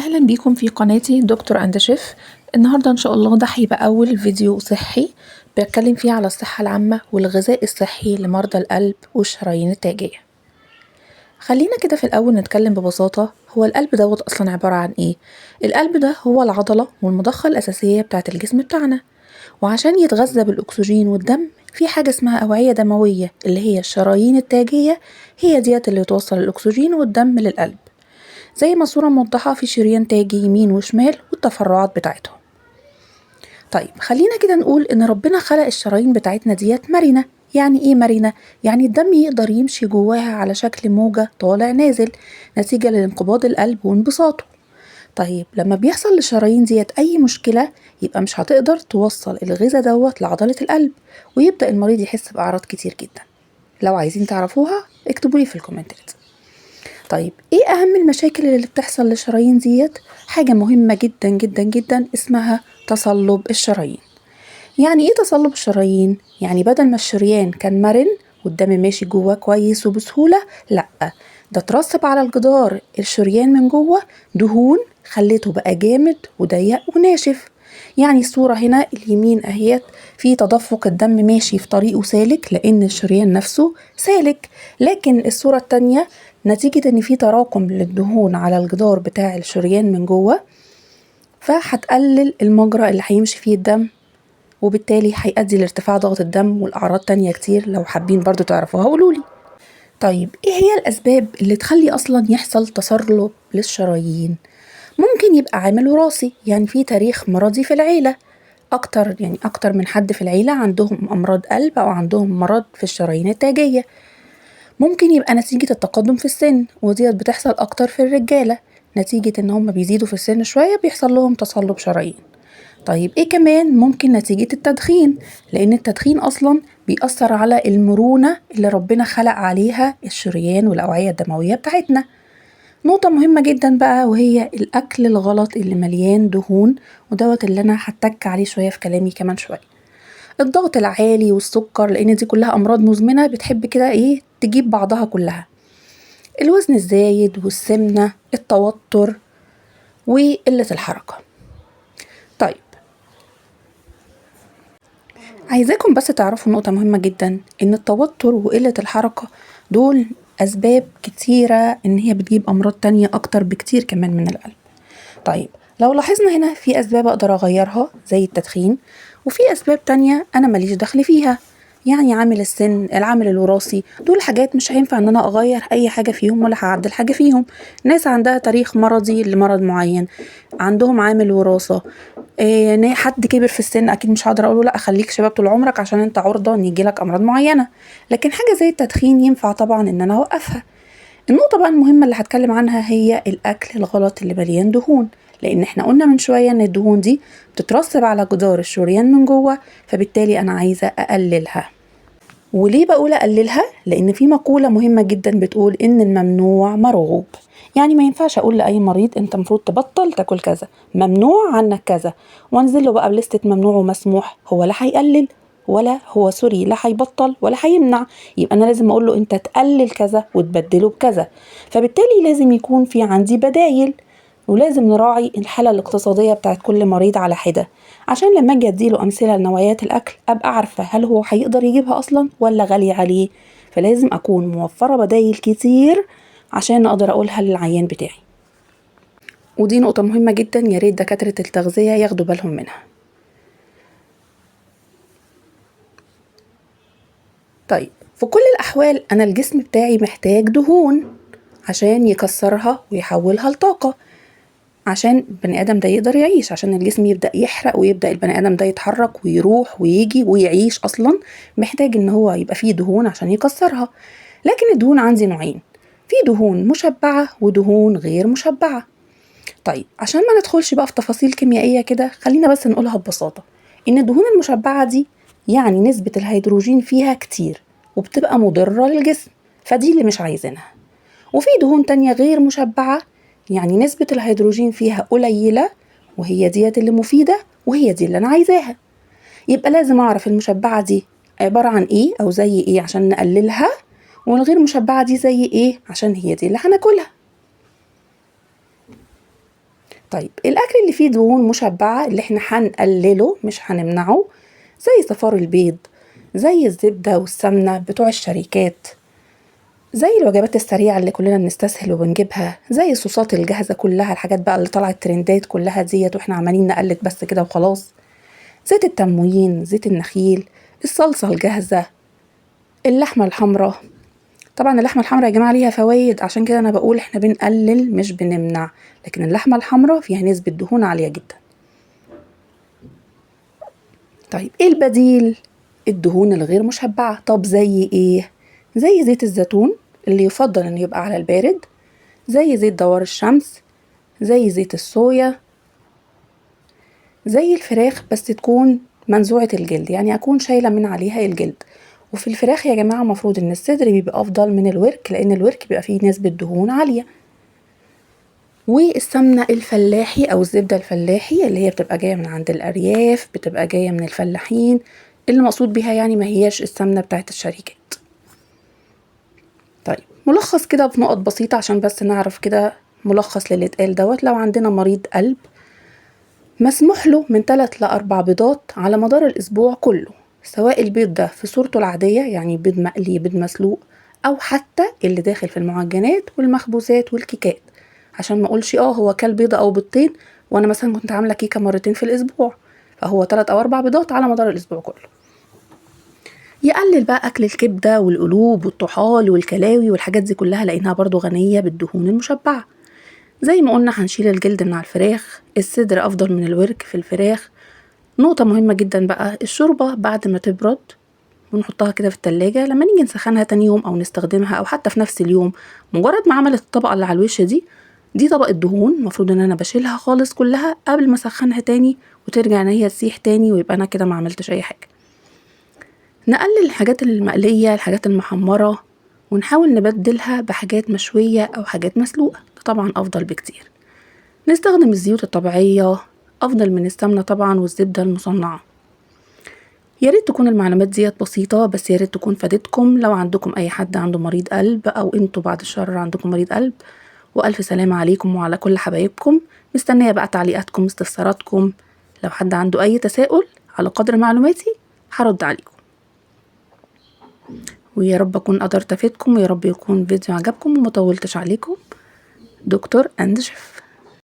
أهلا بيكم في قناتي دكتور أند شيف. النهاردة إن شاء الله ده هيبقى أول فيديو صحي بتكلم فيه على الصحة العامة والغذاء الصحي لمرضى القلب والشرايين التاجية. خلينا كده في الأول نتكلم ببساطة، هو القلب دوت أصلا عبارة عن إيه؟ القلب ده هو العضلة والمضخة الأساسية بتاعة الجسم بتاعنا، وعشان يتغذى بالأكسجين والدم في حاجة اسمها أوعية دموية اللي هي الشرايين التاجية، هي ديت اللي توصل الأكسجين والدم للقلب. زي ما الصورة موضحة في شريان تاجي يمين وشمال والتفرعات بتاعتهم. طيب خلينا كده نقول إن ربنا خلق الشرايين بتاعتنا ديت مرنة. يعني إيه مرنة؟ يعني الدم يقدر يمشي جواها على شكل موجة طالع نازل نتيجة لانقباض القلب وانبساطه. طيب لما بيحصل للشرايين ديت أي مشكلة يبقى مش هتقدر توصل الغذاء دوت لعضلة القلب، ويبدأ المريض يحس بأعراض كتير جدا. لو عايزين تعرفوها اكتبولي في الكومنتات. طيب ايه اهم المشاكل اللي بتحصل للشرايين ديت؟ حاجة مهمة جدا جدا جدا اسمها تصلب الشرايين. يعني ايه تصلب الشرايين؟ يعني بدل ما الشريان كان مرن والدم ماشي جواه كويس وبسهولة، لا، ده اترسب على الجدار الشريان من جوه دهون خليته بقى جامد وضيق وناشف. يعني الصورة هنا اليمين اهيت في تدفق الدم ماشي في طريقه سالك لان الشريان نفسه سالك، لكن الصورة التانية نتيجة ان في تراكم للدهون على الجدار بتاع الشريان من جوه، فهتقلل المجرى اللي هيمشي فيه الدم، وبالتالي هيؤدي لارتفاع ضغط الدم والأعراض تانية كتير. لو حابين برضو تعرفوها قولولي. طيب ايه هي الأسباب اللي تخلي أصلا يحصل تصلب للشرايين؟ ممكن يبقى عامل وراثي، يعني في تاريخ مرضي في العيلة، أكتر من حد في العيلة عندهم أمراض قلب أو عندهم مرض في الشرايين التاجية. ممكن يبقى نتيجة التقدم في السن، وديت بتحصل أكتر في الرجالة، نتيجة إن هم بيزيدوا في السن شوية بيحصل لهم تصلب شرايين. طيب ايه كمان؟ ممكن نتيجة التدخين، لأن التدخين أصلا بيأثر على المرونة اللي ربنا خلق عليها الشريان والأوعية الدموية بتاعتنا. نقطة مهمة جدا بقى وهي الأكل الغلط اللي مليان دهون، ودوت اللي أنا هتك عليه شوية في كلامي كمان شوية. الضغط العالي والسكر، لأن دي كلها أمراض مزمنة بتحب كده ايه تجيب بعضها كلها. الوزن الزايد والسمنة، التوتر، وقلة الحركة. طيب عايزاكم بس تعرفوا نقطة مهمة جدا، ان التوتر وقلة الحركة دول اسباب كتيرة ان هي بتجيب امراض تانية اكتر بكتير كمان من القلب. طيب لو لاحظنا هنا في اسباب اقدر اغيرها زي التدخين، وفي اسباب تانية انا ماليش دخل فيها، يعني عامل السن، العامل الوراثي، دول حاجات مش هينفع ان انا اغير اي حاجة فيهم ولا هعدل حاجة فيهم. ناس عندها تاريخ مرضي لمرض معين، عندهم عامل وراثة. حد كبر في السن اكيد مش هقدر اقوله لا خليك شباب طول عمرك عشان انت عرضة ان يجيلك امراض معينة، لكن حاجة زي التدخين ينفع طبعا ان انا اوقفها. النقطة بقى المهمة اللي هتكلم عنها هي الاكل الغلط اللي مليان دهون، لان احنا قلنا من شوية ان الدهون دي بتترسب على جدار الشريان من جوه، فبالتالي انا عايزة اقللها. وليه بقول اقللها؟ لان في مقولة مهمة جدا بتقول ان الممنوع مرغوب. يعني ما ينفعش اقول لاي مريض انت المفروض تبطل تاكل كذا، ممنوع عنك كذا، وانزل له بقى بلستة ممنوع ومسموح، هو لا هيقلل ولا هو لا هيبطل ولا هيمنع. يبقى انا لازم اقول له انت تقلل كذا وتبدله بكذا، فبالتالي لازم يكون في عندي بدايل، ولازم نراعي الحالة الاقتصادية بتاعت كل مريض على حدة، عشان لما اجي اديله امثلة لنوعيات الاكل ابقى عارفة هل هو هيقدر يجيبها اصلا ولا غالية عليه. فلازم اكون موفرة بدايل كتير عشان اقدر اقولها للعيان بتاعي. ودي نقطة مهمة جدا يا ريت دكاترة التغذية ياخدوا بالهم منها. طيب في كل الأحوال أنا الجسم بتاعي محتاج دهون عشان يكسرها ويحولها لطاقة، عشان البني آدم ده يقدر يعيش، عشان الجسم يبدأ يحرق ويبدأ البني آدم ده يتحرك ويروح ويجي ويعيش، أصلا محتاج إن هو يبقى فيه دهون عشان يكسرها. لكن الدهون عندي نوعين، في دهون مشبعة ودهون غير مشبعة. طيب عشان ما ندخلش بقى في تفاصيل كيميائية كده، خلينا بس نقولها ببساطة، إن الدهون المشبعة دي يعني نسبة الهيدروجين فيها كتير وبتبقى مضرة للجسم، فدي اللي مش عايزينها. وفي دهون تانية غير مشبعة، يعني نسبة الهيدروجين فيها قليلة، وهي ديت اللي مفيدة وهي دي اللي أنا عايزاها. يبقى لازم أعرف المشبعة دي عبارة عن إيه أو زي إيه عشان نقللها، والغير مشبعة دي زي إيه عشان هي دي اللي هناكلها. طيب الأكل اللي فيه دهون مشبعة اللي احنا هنقلله مش هنمنعه، زي صفار البيض، زي الزبدة والسمنة بتوع الشركات، زي الوجبات السريعة اللي كلنا بنستسهل وبنجيبها، زي الصوصات الجاهزة كلها، الحاجات بقى اللي طلعت ترندات كلها ديت واحنا عمالين نقلد بس كده وخلاص، زيت التموين، زيت النخيل، الصلصة الجاهزة، اللحمة الحمراء. طبعا اللحمة الحمراء يا جماعة ليها فوائد، عشان كده أنا بقول احنا بنقلل مش بنمنع، لكن اللحمة الحمراء فيها نسبة دهون عالية جدا. طيب ايه البديل؟ الدهون الغير مشبعة. طب زي ايه؟ زي زيت الزيتون اللي يفضل انه يبقى على البارد، زي زيت دوار الشمس، زي زيت الصويا، زي الفراخ بس تكون منزوعة الجلد، يعني أكون شايلة من عليها الجلد. وفي الفراخ يا جماعة مفروض إن الصدر بيبقى أفضل من الورك، لأن الورك بيبقى فيه نسبة دهون عالية. والسمنة الفلاحي أو الزبدة الفلاحي اللي هي بتبقى جاية من عند الأرياف، بتبقى جاية من الفلاحين، اللي مقصود بيها يعني ما هياش السمنة بتاعت الشركات. طيب ملخص كده بنقط بسيطة عشان بس نعرف كده ملخص للي اتقال دوت. لو عندنا مريض قلب مسموح له من 3 ل4 بيضات على مدار الأسبوع كله، سواء البيض ده في صورته العادية يعني بيض مقلي، بيض مسلوق، أو حتى اللي داخل في المعجنات والمخبوزات والكيكات، عشان ما اقولش هو كل بيضة أو بيضتين وأنا مثلا كنت عاملة كيكة مرتين في الأسبوع، فهو 3 أو 4 بيضات على مدار الأسبوع كله. يقلل بقى أكل الكبدة والقلوب والطحال والكلاوي والحاجات دي كلها، لأنها برضو غنية بالدهون المشبعة. زي ما قلنا هنشيل الجلد من على الفراخ، الصدر أفضل من الورك في الفراخ. نقطة مهمة جدا بقى، الشوربة بعد ما تبرد ونحطها كده في التلاجة، لما نيجي نسخنها تاني يوم أو نستخدمها أو حتى في نفس اليوم، مجرد ما عملت الطبقة اللي على الوش دي طبقة دهون، مفروض إن أنا بشيلها خالص كلها قبل ما أسخنها تاني وترجع إن هي تسيح تاني، ويبقى أنا كده ما عملتش أي حاجة. نقلل الحاجات المقلية، الحاجات المحمرة، ونحاول نبدلها بحاجات مشوية أو حاجات مسلوقة، ده طبعا أفضل بكتير. نستخدم الزيوت الطبيعية أفضل من السمنة طبعا والزبدة المصنعة. يا ريت تكون المعلومات ديت بسيطة، بس يا ريت تكون فادتكم. لو عندكم أي حد عنده مريض قلب أو انتوا بعد الشر عندكم مريض قلب، وألف سلامة عليكم وعلى كل حبايبكم. مستنية بقى تعليقاتكم، استفساراتكم. لو حد عنده أي تساؤل على قدر معلوماتي هرد عليكم. ويا رب أكون قدرت أفيدكم، ويا رب يكون فيديو عجبكم ومطولتش عليكم. دكتور أند شيف.